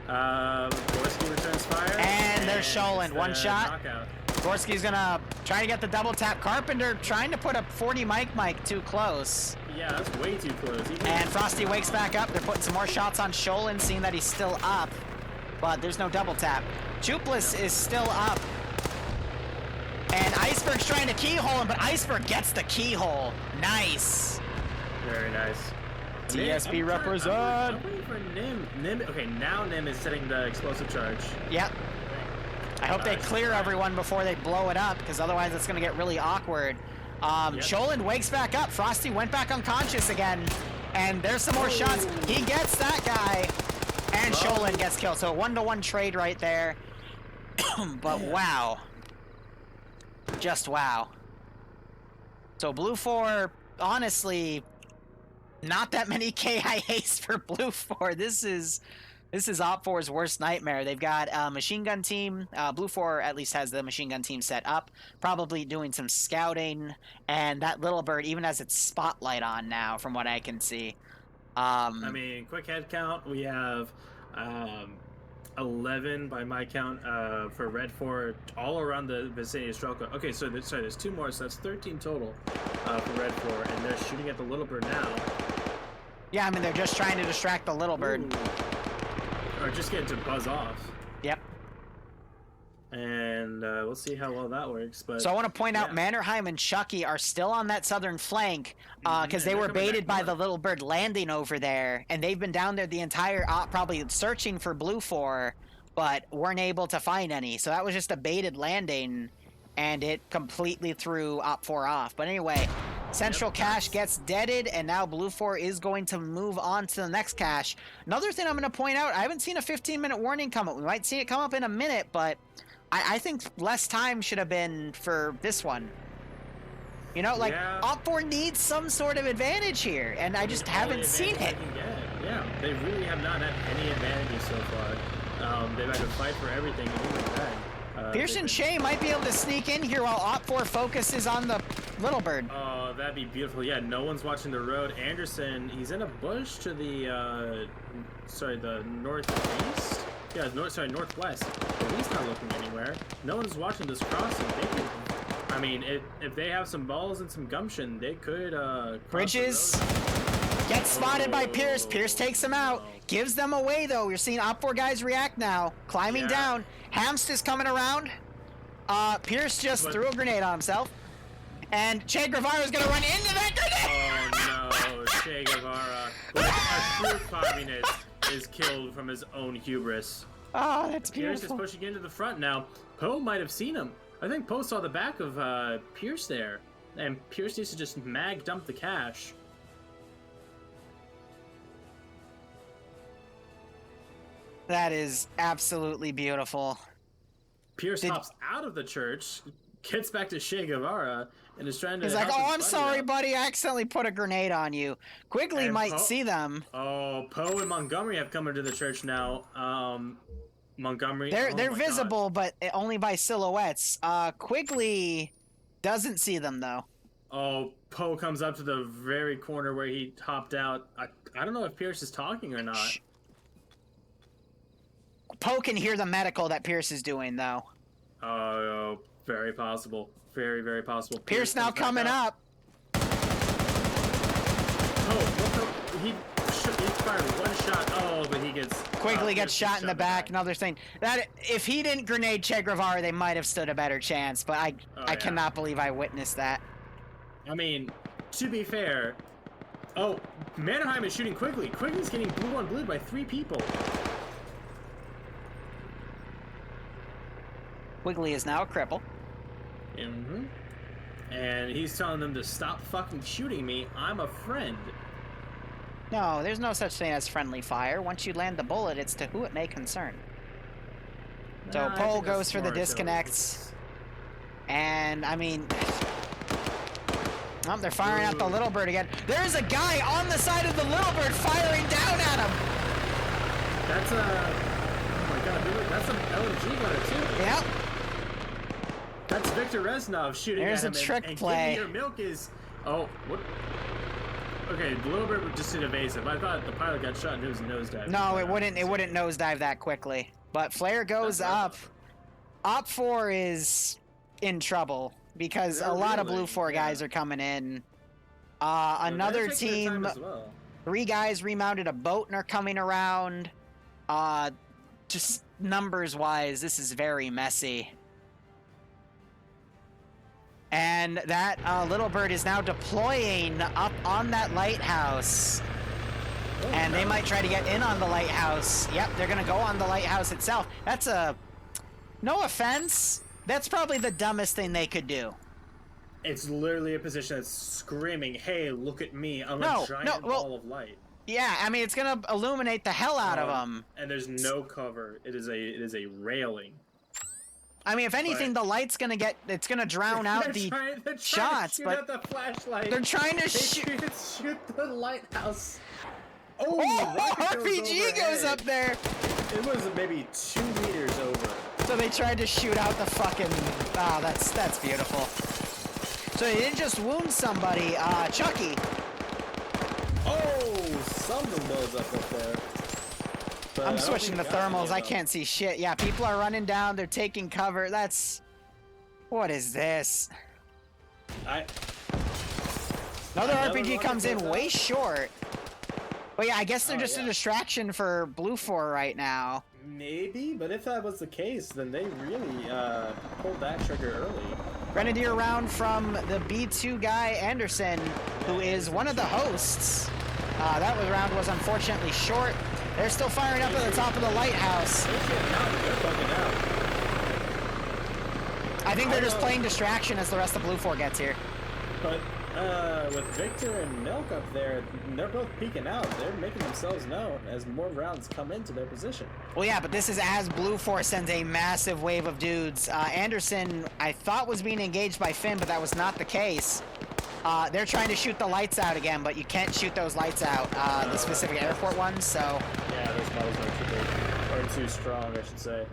Gorski returns fire. And there's Sholin. it's One the shot. knockout. Gorski's gonna try to get the double tap. Carpenter trying to put a 40 mic too close. Yeah, that's way too close. And Frosty wakes back up. They're putting some more shots on Sholin, seeing that he's still up. But there's no double tap. Jupless is still up. And Iceberg's trying to keyhole him, but Iceberg gets the keyhole. Nice. Very nice. TSB I'm represent. waiting for Nim. Okay, now Nim is setting the explosive charge. Yep. I hope they clear everyone before they blow it up, because otherwise it's going to get really awkward. Sholin wakes back up. Frosty went back unconscious again. And there's some more shots. He gets that guy. And Sholin gets killed. So a 1-to-1 trade right there. But wow. Just wow. So Blue 4, honestly, not that many KIAs for Blue 4. This is This is Op4's worst nightmare. They've got a machine gun team. BLUFOR at least has the machine gun team set up, probably doing some scouting. And that little bird even has its spotlight on now, from what I can see. I mean, quick head count. We have 11 by my count for Red 4 all around the vicinity of Strelka. Okay, so there's 2 more, so that's 13 total for Red 4, and they're shooting at the little bird now. Yeah, I mean, they're just trying to distract the little bird. Ooh. Or just get it to buzz off. Yep. And we'll see how well that works. But So I want to point out Mannerheim and Chucky are still on that southern flank because they were baited by the little bird landing over there, and they've been down there the entire probably searching for BLUFOR, but weren't able to find any. So that was just a baited landing, and it completely threw Op4 off. But anyway, Central Cache gets deaded, and now BLUFOR is going to move on to the next cache. Another thing I'm going to point out, I haven't seen a 15-minute warning come up. We might see it come up in a minute, but I think less time should have been for this one. You know, like, Op4 needs some sort of advantage here, and I just haven't seen it. Yeah, they really have not had any advantages so far. They've had to fight for everything, and even that. Pearson Shea might be able to sneak in here while Op4 focuses on the little bird. Oh, that'd be beautiful. Yeah, no one's watching the road. Anderson, he's in a bush to the, the northeast? Yeah, northwest. But he's not looking anywhere. No one's watching this crossing. They could, I mean, if they have some balls and some gumption, they could, Bridges gets spotted by Pierce. Pierce takes him out. Gives them away, though. We're seeing Op4 guys react now. Climbing down. Hamst is coming around. Pierce just threw a grenade on himself. And Che Guevara's gonna run into that grenade! Oh no, Che Guevara. A true communist is killed from his own hubris. Oh, that's Pierce beautiful. is pushing into the front now. Poe might have seen him. I think Poe saw the back of Pierce there. And Pierce needs to just mag dump the cache. That is absolutely beautiful. Pierce hops out of the church, gets back to Che Guevara, and is trying to. He's like, "Oh, I'm sorry, buddy. I accidentally put a grenade on you." Quigley might see them. Oh, Poe and Montgomery have come into the church now. Montgomery. They're visible, but only by silhouettes. Quigley doesn't see them though. Oh, Poe comes up to the very corner where he hopped out. I don't know if Pierce is talking or not. Shh. Poe can hear the medical that Pierce is doing, though. Oh, very possible. Very, very possible. Pierce now coming up. Oh, he fired one shot. Oh, but he gets... Quigley gets shot in the back. Another thing. That if he didn't grenade Che Guevara, they might have stood a better chance, but I cannot believe I witnessed that. I mean, to be fair... Oh, Mannerheim is shooting Quigley. Quigley's getting blue on blue by 3 people. Quigley is now a cripple. Mm-hmm. And he's telling them to stop fucking shooting me. I'm a friend. No, there's no such thing as friendly fire. Once you land the bullet, it's to who it may concern. So Poe goes for the disconnects. And, I mean... Oh, they're firing at the little bird again. There's a guy on the side of the little bird firing down at him! That's a... Oh my god, that's an LMG gunner too. Yep. That's Victor Reznov shooting There's at him. a trick and play. Give me your milk is... Oh, what? Okay, the little bird just did evasive. I thought the pilot got shot and it was nosedive. No, it wouldn't nosedive that quickly. But Flare goes up. Op4 is in trouble because a lot of BLUFOR guys are coming in. Another team, 3 guys remounted a boat and are coming around. Just numbers-wise, this is very messy. And that little bird is now deploying up on that lighthouse. And they might try to get in on the lighthouse. Yep, they're going to go on the lighthouse itself. That's no offense, that's probably the dumbest thing they could do. It's literally a position that's screaming, "Hey, look at me! I'm a giant ball of light." Yeah, I mean, it's going to illuminate the hell out of them. And there's no cover. It is a railing. I mean, if anything, the light's gonna it's gonna drown out the shots, but the flashlight. they're trying to shoot the lighthouse. Oh, rocket RPG goes up there. It was maybe 2 meters over. So they tried to shoot out the fucking. Oh, that's beautiful. So they didn't just wound somebody. Chucky. Oh, something blows up there. But I I'm don't switching to think it got any thermals. of I them. can't see shit. Yeah, people are running down. They're taking cover. That's. What is this? I Another Another RPG rocket comes in goes way out? short. But yeah, I guess they're Oh, just a yeah. distraction for BLUFOR right now. maybe, but if that was the case, then they really pulled that trigger early. Grenadier round from the B2 guy, Anderson, who is one of the hosts. Round was unfortunately short. They're still firing up at the top of the lighthouse. They're getting out. They're bugging out. I think they're just playing distraction as the rest of BLUFOR gets here. But with Victor and Milk up there, they're both peeking out. They're making themselves known as more rounds come into their position. Well, yeah, but this is as BLUFOR sends a massive wave of dudes. Anderson, I thought was being engaged by Finn, but that was not the case. They're trying to shoot the lights out again, but you can't shoot those lights out, the specific airport ones, so... Yeah, those models are too big. Or too strong, I should say.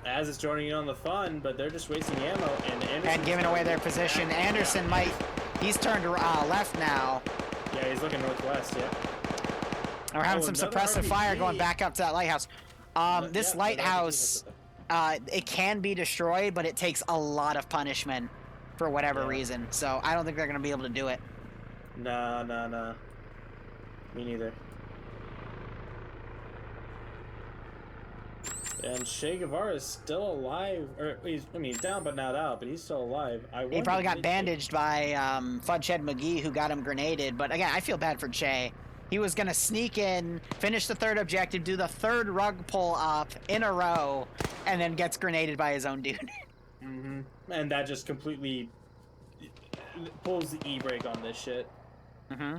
Az is joining in on the fun, but they're just wasting ammo, and Anderson's And giving away their position. back. Anderson might... He's turned left now. Yeah, he's looking northwest, yeah. And we're having some another suppressive fire RPG. going back up to that lighthouse. This Yeah, lighthouse, another it can be destroyed, but it takes a lot of punishment for whatever Yeah. reason. So I don't think they're going to be able to do it. Nah. Me neither. And Che Guevara is still alive, or he's down but not out, but he's still alive. He probably got bandaged by Fudgehead McGee, who got him grenaded. But again, I feel bad for Che. He was going to sneak in, finish the third objective, do the third rug pull up in a row, and then gets grenaded by his own dude. Mm-hmm. And that just completely pulls the e-brake on this shit. Mm-hmm.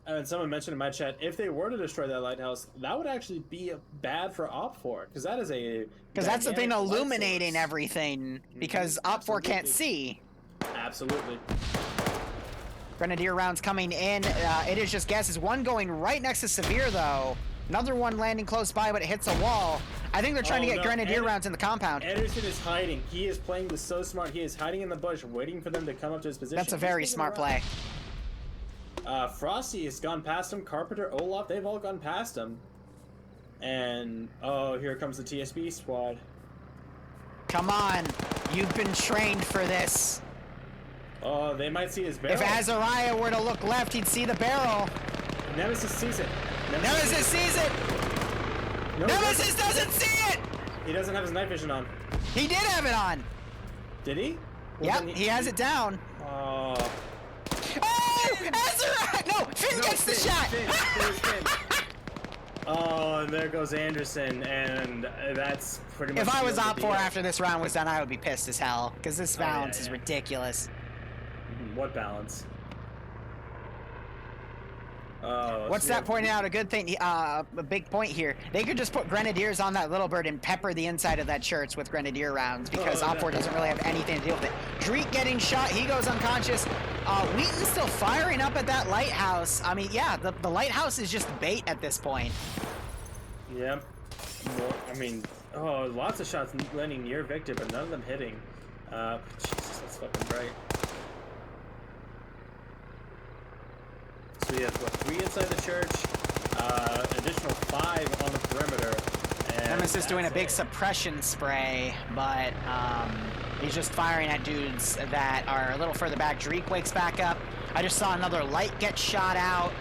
And someone mentioned in my chat, if they were to destroy that lighthouse, that would actually be bad for OPFOR, because that is a... Because that's the thing dynamic light illuminating source. everything, because OPFOR can't see. Absolutely. Grenadier rounds coming in. It is just guesses. One going right next to Severe, though. Another one landing close by, but it hits a wall. I think they're trying to get Grenadier rounds in the compound. Anderson is hiding. He is playing this so smart. He is hiding in the bush, waiting for them to come up to his position. That's a very smart play. Frosty has gone past him. Carpenter, Olaf, they've all gone past him. And, oh, here comes the TSB squad. Come on. You've been trained for this. Oh, they might see his barrel. If Azariah were to look left, he'd see the barrel. Nemesis sees it. Nemesis sees it. No, Nemesis doesn't see it. He doesn't have his night vision on. He did have it on. Did he? Well, Yep, then he has it down. Oh. Oh, Azariah! No, Finn gets the shot. Finn. Oh, and there goes Anderson, and that's pretty much... If I was sealed op the 4 deal. after this round was done, I would be pissed as hell, because this yeah, balance is yeah. ridiculous. What balance? Oh, What's so that yeah, pointing out? A good thing, a big point here. They could just put Grenadiers on that little bird and pepper the inside of that church with Grenadier rounds, because Oh, op 4 doesn't really have anything to deal with it. Dreek getting shot, he goes unconscious. Wheaton's still firing up at that lighthouse. I mean, yeah, the lighthouse is just bait at this point. Yep. Lots of shots landing near Victor, but none of them hitting. Jesus, that's fucking bright. So we have, 3 inside the church, additional 5 on the perimeter. And Nemesis doing a that's big it. suppression spray, but he's just firing at dudes that are a little further back. Dreek wakes back up. I just saw another light get shot out.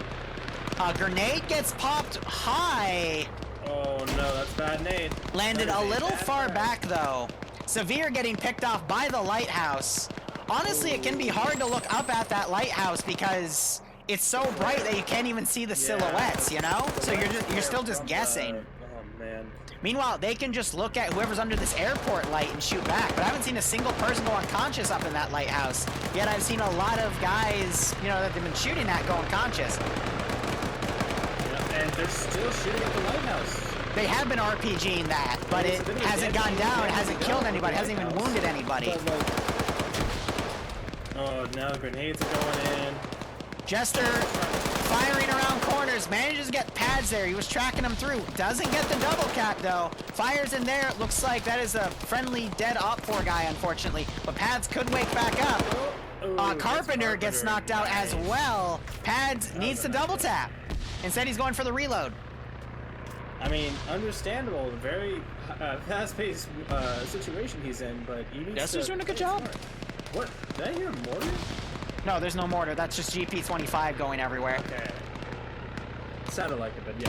Grenade gets popped high. Oh no, that's bad nade. Landed That a is little bad far frag. back, though. Severe getting picked off by the lighthouse. Honestly, it can be hard to look up at that lighthouse because it's so bright that you can't even see the silhouettes, you know? So you're still just guessing. Oh man. Meanwhile, they can just look at whoever's under this airport light and shoot back. But I haven't seen a single person go unconscious up in that lighthouse. Yet I've seen a lot of guys, that they've been shooting at go unconscious. And they're still shooting at the lighthouse. They have been RPGing that, but it hasn't gone down, it hasn't killed anybody, it hasn't even wounded anybody. But, oh, now the grenades are going in. Jester firing around corners, manages to get pads there. He was tracking him through. Doesn't get the double cap though. Fires in there. It looks like that is a friendly dead op4 guy, unfortunately. But pads could wake back up. Carpenter gets knocked out as well. Pads needs to double tap. Instead, he's going for the reload. I mean, understandable. Very fast-paced situation he's in, but he needs Jester's to doing a good play job. smart. What? Did I hear a mortar? No, there's no mortar. That's just GP25 going everywhere. Okay. Sounded like it, but yeah,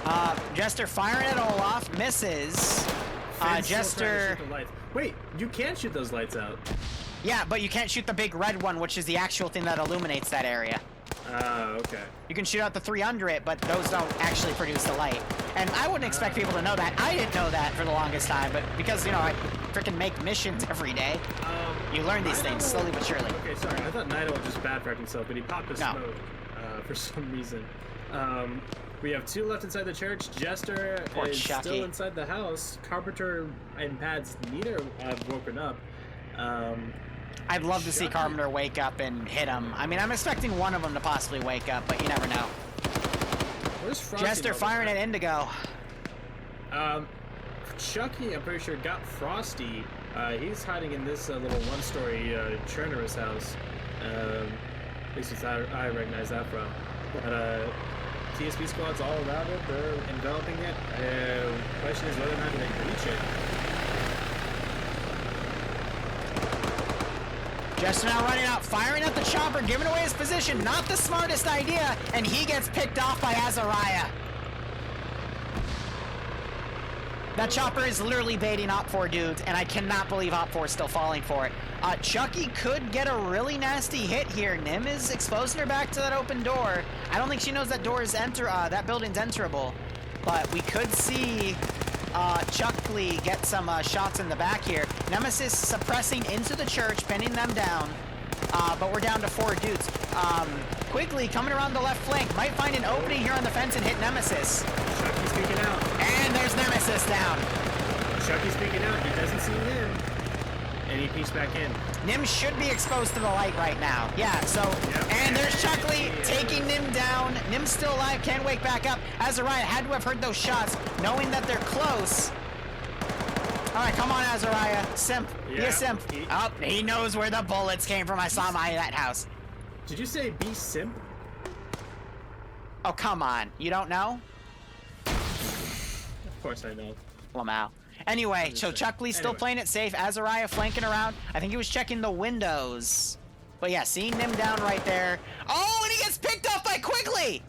anyway. Jester firing it all off, misses. Finn's still trying to Jester. shoot the lights. Wait, you can shoot those lights out. Yeah, but you can't shoot the big red one, which is the actual thing that illuminates that area. Okay. You can shoot out the 3 under it, but those don't actually produce the light. And I wouldn't expect people to know that. I didn't know that for the longest time, but because, you know, I freaking make missions every day. You learn these things slowly but surely. Okay, sorry. I thought Nido was just bad for himself, but he popped a smoke for some reason. We have 2 left inside the church. Jester Poor is Chucky. still inside the house. Carpenter and Pads neither have woken up. I'd love to see Chucky. Carpenter wake up and hit him. I mean, I'm expecting one of them to possibly wake up, but you never know. Where's Frosty? Jester firing at Indigo. Chucky, I'm pretty sure, got Frosty. He's hiding in this little one-story churner's house. At least it's I recognize that from. But TSP squad's all around it. They're enveloping it. Question is whether or not they can reach it. Jester now running out, firing at the chopper, giving away his position. Not the smartest idea, and he gets picked off by Azariah. That chopper is literally baiting Op4 dudes, and I cannot believe Op4 is still falling for it. Chucky could get a really nasty hit here. Nim is exposing her back to that open door. I don't think she knows that door is that building's enterable, but we could see Chuckley get some shots in the back here. Nemesis suppressing into the church, pinning them down, but we're down to 4 dudes. Quickly coming around the left flank, might find an opening here on the fence and hit Nemesis. Chucky's speaking out. And there's Nemesis down. Chucky's speaking out. He doesn't see Nim. And he peeks back in. Nim should be exposed to the light right now. Yeah, so, and there's Chuckley taking Nim down. Nim's still alive, can't wake back up. Azariah had to have heard those shots, knowing that they're close. All right, come on, Azariah. Simp. Be a simp. He knows where the bullets came from. I saw him eye that house. Did you say be simp? Oh, come on. You don't know? Of course I know. Lamau. Anyway, so Chuckley's still playing it safe. Azariah flanking around. I think he was checking the windows. But yeah, seeing Nim down right there. Oh, and he gets picked up by Quigley!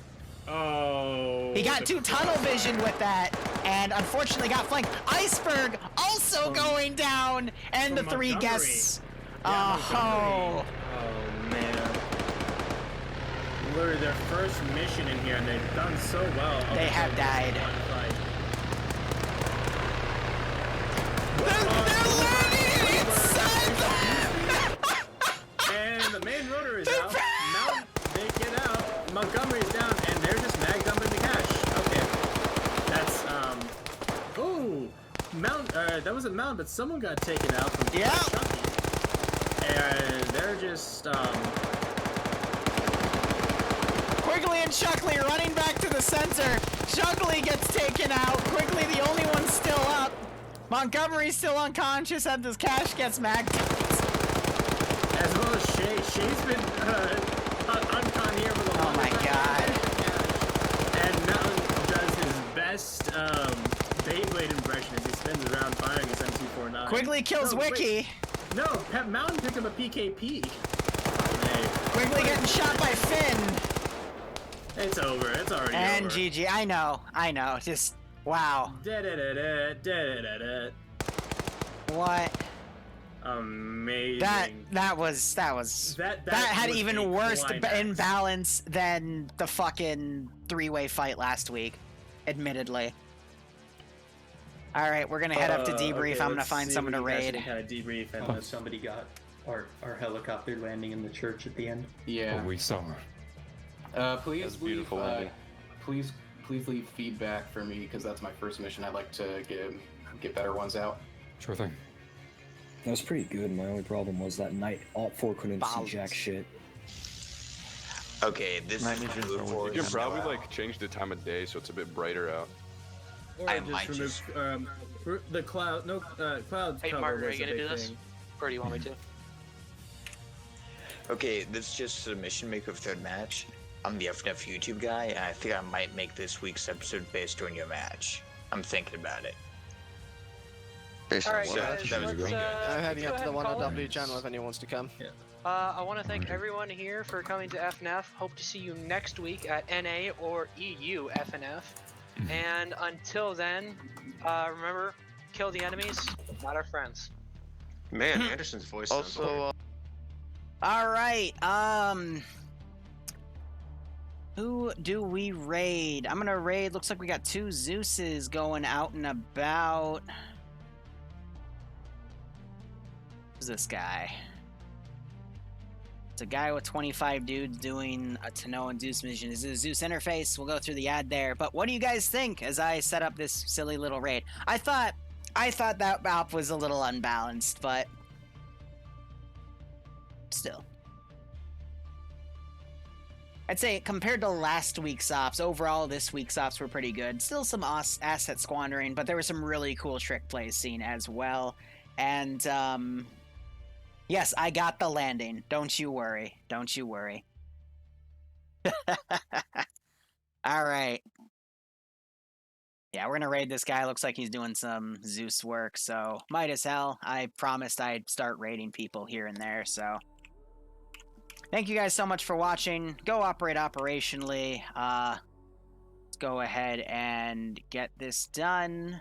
Oh. He got 2 tunnel vision with that, and unfortunately got flanked. Iceberg also going down, and the 3 Montgomery. guests. Yeah, Oh. Oh, man. Literally their first mission in here, and they've done so well. They have died. They're landing inside them! And the main rotor is out. Now they get out. Montgomery's down, and they're just mag dumping the cash. Okay. That's, ooh. That wasn't Mount, but someone got taken out from Chucky. And they're just, Quigley and Chuckley running back to the center. Chuckley gets taken out. Quigley, the only one still up. Montgomery's still unconscious and this cash gets magged. as well as Shay. Shay's been uncon here for the Oh my god. And Mountain does his best Beyblade impression as he spins around firing his MC49. Quigley kills Wiki. Wait. No, Mountain picked up a PKP. Hey. Quigley getting shot by Finn. It's over. It's already And over. GG. I know. Just, wow. Da-da-da-da, What? amazing. That was that had was even a worse climax. imbalance than the fucking 3-way fight last week, admittedly. All right, we're gonna head up to debrief. Okay, I'm gonna let's find see someone to what you guys raid. can kind of debrief and Oh, somebody got our helicopter landing in the church at the end. Yeah. Oh, we saw. Please That's leave. beautiful landing. Please leave feedback for me because that's my first mission. I'd like to get better ones out. Sure thing. That was pretty good. My only problem was that night Op4 couldn't see Balls. jack shit. Okay, this Night is missions Blue are Force. You can probably like change the time of day so it's a bit brighter out. Or I just might remove the cloud. No, clouds Hey, cover Martin, are was you a gonna big do this? thing. Or do you want me to? Okay, this is just a mission maker of third match. I'm the FNF YouTube guy, and I think I might make this week's episode based on your match. I'm thinking about it. Based on Alright, what? guys, that was let's, pretty good. I'm heading go up to ahead the and one call it. W channel if anyone wants to come. I want to thank everyone here for coming to FNF. Hope to see you next week at NA or EU FNF. And until then, remember, kill the enemies, not our friends. Man, Anderson's voice sounds Also, All right. Who do we raid? I'm gonna raid. Looks like we got 2 Zeuses going out and about. Who's this guy? It's a guy with 25 dudes doing a Tenno and Zeus mission. This is a Zeus interface. We'll go through the ad there. But what do you guys think as I set up this silly little raid? I thought that map was a little unbalanced, but still. I'd say compared to last week's ops, overall this week's ops were pretty good. Still some asset squandering, but there were some really cool trick plays seen as well. And yes, I got the landing. Don't you worry. Don't you worry. All right. Yeah, we're gonna raid this guy. Looks like he's doing some Zeus work, so might as hell. I promised I'd start raiding people here and there, so thank you guys so much for watching. Go operate operationally. Let's go ahead and get this done.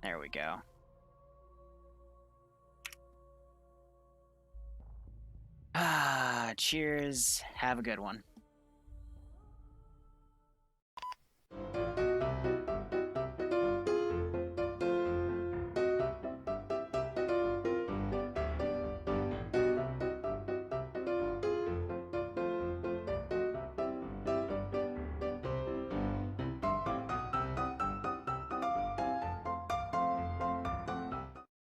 There we go. Cheers. Have a good one.